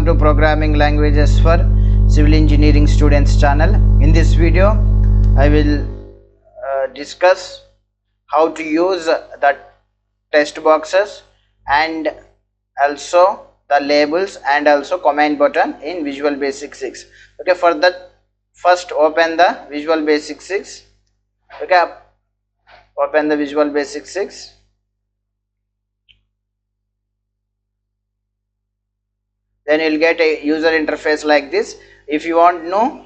to Programming Languages for Civil Engineering Students channel. In this video I will discuss how to use the text boxes and also the labels and also command button in Visual Basic 6. Okay, for that first open the Visual Basic 6. Okay, open the Visual Basic 6. Then you'll get a user interface like this. If you want new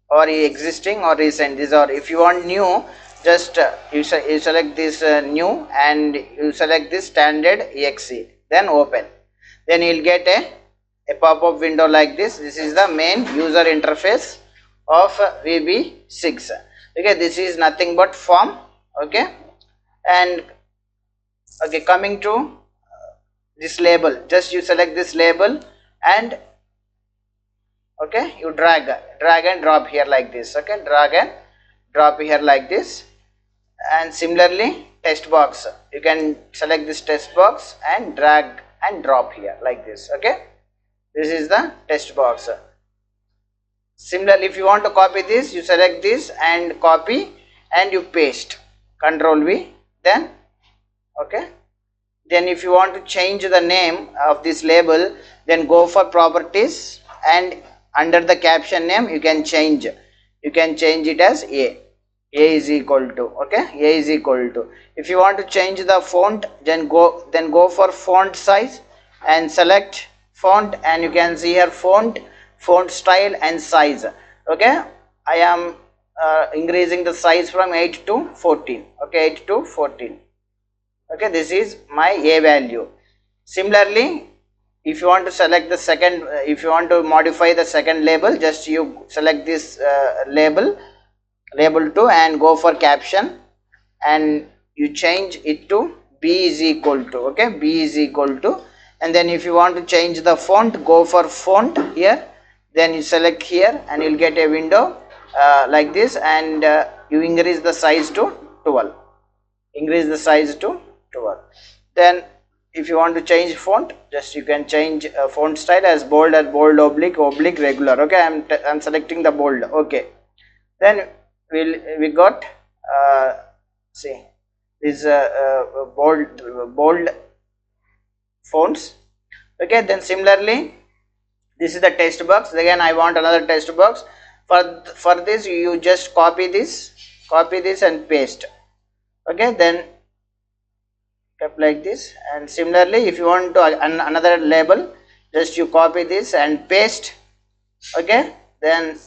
or existing or recent, this, or if you want new, just you select this new and you select this standard exe, then open. Then you'll get a pop-up window like this. This is the main user interface of VB6. Okay, this is nothing but form. Okay, and okay, coming to this label, just you select this label and okay, you drag and drop here like this. Okay, drag and drop here like this. And similarly text box, you can select this text box and drag and drop here like this. Okay, this is the text box. Similarly, if you want to copy this, you select this and copy and you paste, Control V. Then okay, then if you want to change the name of this label, then go for properties and under the caption name you can change it as A is equal to. Okay, A is equal to. If you want to change the font, then go for font size and select font, and you can see here font style and size. Okay, I am increasing the size from 8 to 14. Okay, 8 to 14. Okay, this is my A value. Similarly, if you want to select the second, if you want to modify the second label, just you select this label 2 and go for caption and you change it to B is equal to. Okay, B is equal to. And then if you want to change the font, go for font here, then you select here and you'll get a window like this, and you increase the size to 12. Increase the size to 12. Then if you want to change font, just you can change font style as bold, oblique, regular. Okay, I'm selecting the bold. Okay, then we got see this bold fonts. Okay, then similarly this is the text box. Again I want another text box. For this you just copy this and paste. Okay, then like this. And similarly if you want to another label, just you copy this and paste. Okay, then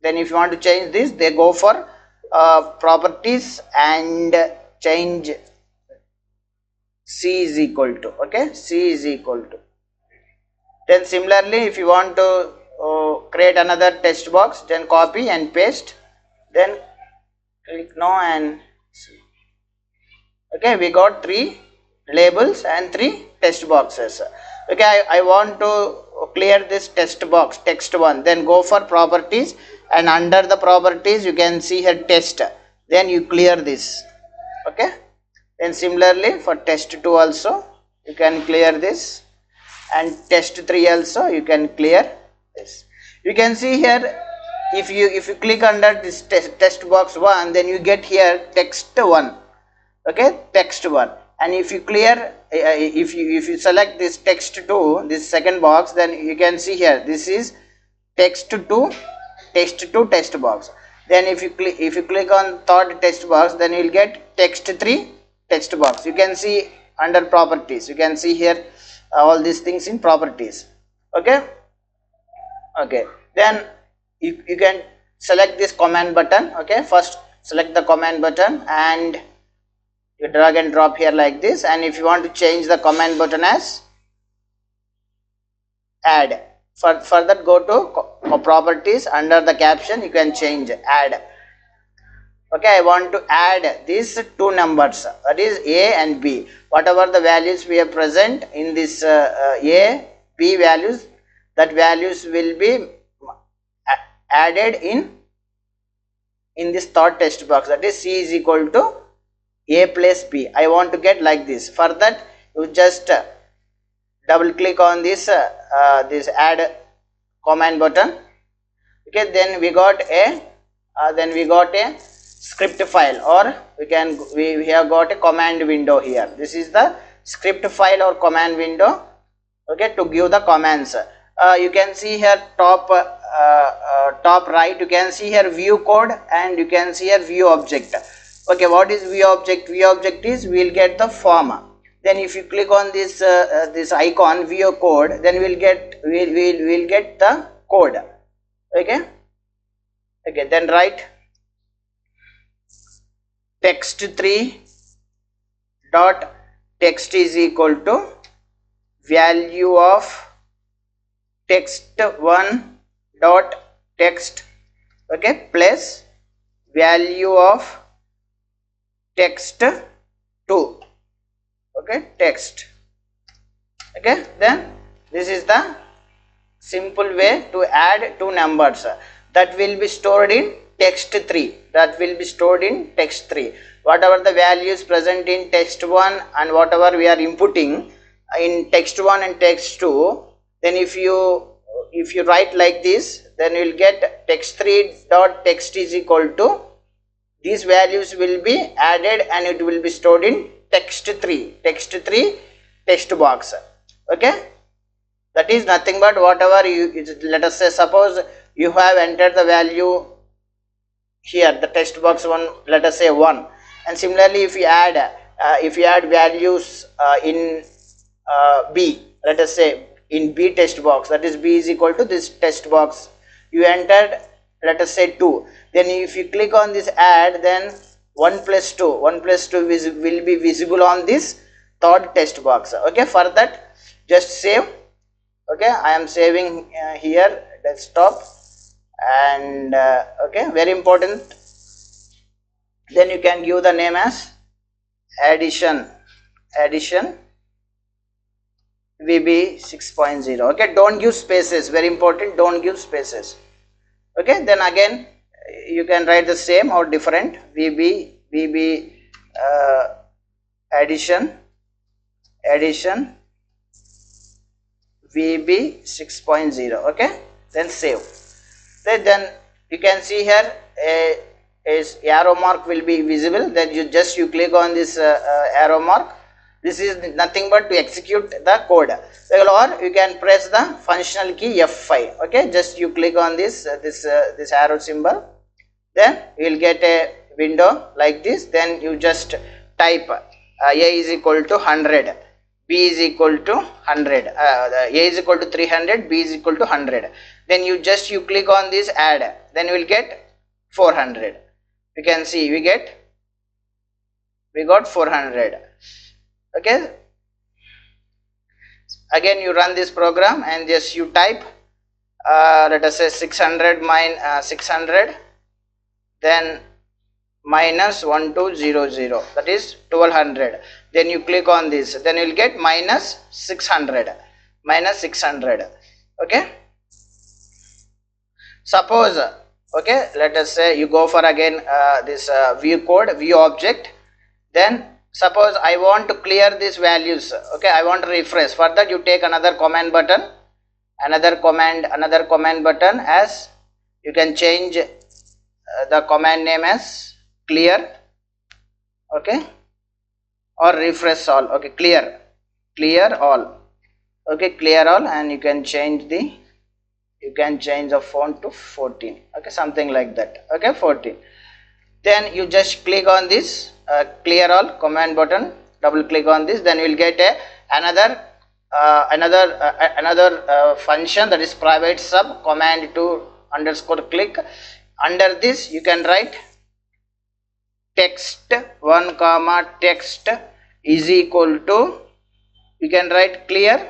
if you want to change this, they go for properties and change C is equal to. Okay, C is equal to. Then similarly if you want to create another text box, then copy and paste, then click no and see. Okay, we got 3 labels and 3 text boxes. Okay, I want to clear this text box, text 1, then go for properties and under the properties you can see here text, then you clear this. Okay, then similarly for test 2 also you can clear this, and test 3 also you can clear this. You can see here, if you click under this text box 1, then you get here text 1. Okay, text 1. And if you clear, if you select this text 2, this second box, then you can see here this is text 2 text box. Then if you click on third text box, then you will get text 3 text box. You can see under properties, you can see here all these things in properties. Okay, okay, then you can select this command button. Okay, first select the command button and you drag and drop here like this. And if you want to change the command button as add, for that go to properties, under the caption you can change add. Okay, I want to add these 2 numbers, that is A and B. Whatever the values we have present in this A, B values, that values will be added in this third text box, that is C is equal to A plus B. I want to get like this. For that you just double click on this this add command button. Okay, then we got a script file, or we have got a command window here. This is the script file or command window, okay, to give the commands. You can see here top right, you can see here view code, and you can see here view object. Okay, what is view object? View object is we will get the form. Then if you click on this this icon view code, then we'll get the code. Okay, then write text3 dot text is equal to value of text1 dot text, okay, plus value of text2, okay, text. Okay, then this is the simple way to add two numbers that will be stored in text3, whatever the values present in text1 and whatever we are inputting in text1 and text2, then if you write like this, then you will get text3 dot text is equal to, these values will be added and it will be stored in text3 text box. Okay, that is nothing but whatever let us say, suppose you have entered the value here, the text box 1, let us say 1, and similarly if you add values in B, let us say in B text box, that is B is equal to this text box, you entered let us say 2, then if you click on this add, then 1 plus 2 will be visible on this third text box. Okay, for that just save. Okay, I am saving here desktop, and okay, very important, then you can give the name as addition VB 6.0. okay, don't give spaces, very important, don't give spaces. Okay, then again you can write the same or different VB addition VB 6.0. okay, then save. Then you can see here is arrow mark will be visible, then you click on this arrow mark. This is nothing but to execute the code, or you can press the functional key F5. okay, just you click on this this arrow symbol, then you will get a window like this. Then you just type A is equal to 100, B is equal to 100, A is equal to 300, B is equal to 100. Then you click on this add, then you will get 400. You can see we got 400. Okay, again you run this program and just you type let us say 600 600, then minus 1200, that is 1200. Then you click on this, then you will get minus 600. Okay, suppose, okay, let us say you go for again this view object. Then suppose I want to clear these values. Okay, I want to refresh. For that you take another command button, another command button, as you can change the command name as clear, okay, or refresh all. Okay, clear all. Okay, clear all, and you can change the font to 14. Okay, something like that. Okay, 14. Then you just click on this clear all command button, double click on this, then you will get another function, that is private sub command to underscore click. Under this you can write text1 comma text is equal to, you can write clear,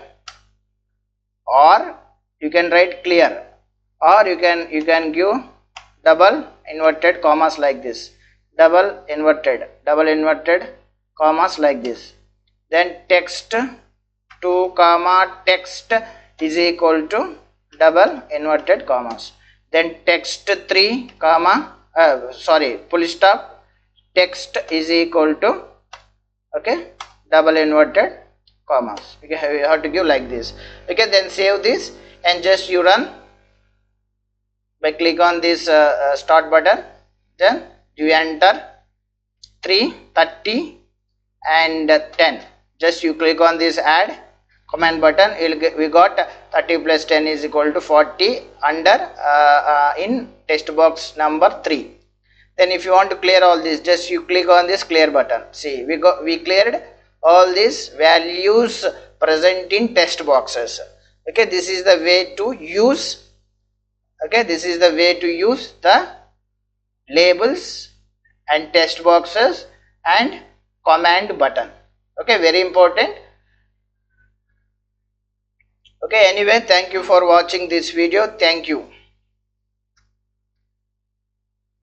or you can write clear, or you can give double inverted commas like this, double inverted commas like this. Then text2 comma text is equal to double inverted commas. Then text3 comma full stop text is equal to, okay, double inverted commas. Okay, you have to give like this. Okay, then save this and just you run by click on this start button. Then you enter 3, 30 and 10. Just you click on this add command button. We got 30 plus 10 is equal to 40 under in text box number 3. Then if you want to clear all this, just you click on this clear button. See, we cleared all these values present in text boxes. Okay, this is the way to use. Okay, this is the way to use the labels and text boxes and command button. Okay, very important. Okay, anyway, thank you for watching this video. Thank you.